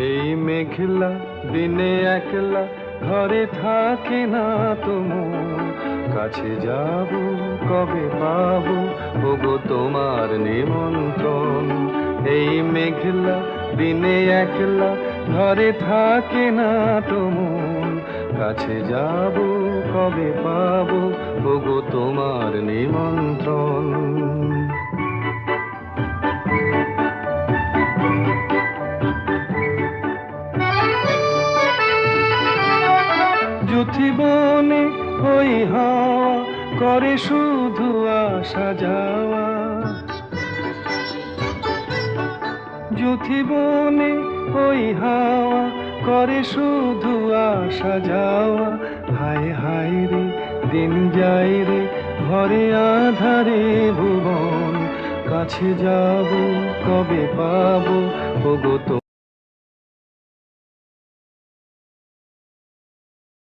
এই মেঘলা দিনে একলা ঘরে থাকে না তো মন, কাছে যাব কবে পাবো ওগো তোমার নিমন্ত্রণ। এই মেঘলা দিনে একলা ঘরে থাকে না তো মন, কাছে যাব কবে পাবো ওগো তোমার নিমন্ত্রণ। যুথিবনে ওই হাওয়া করে শুধু আসা যাওয়া, যুথিবনে ওই হাওয়া করে শুধু আসা যাওয়া। হায় হায় রে দিন যায় রে ঘরে আধারে ভুবন, কাছে যাব কবে পাবো ওগো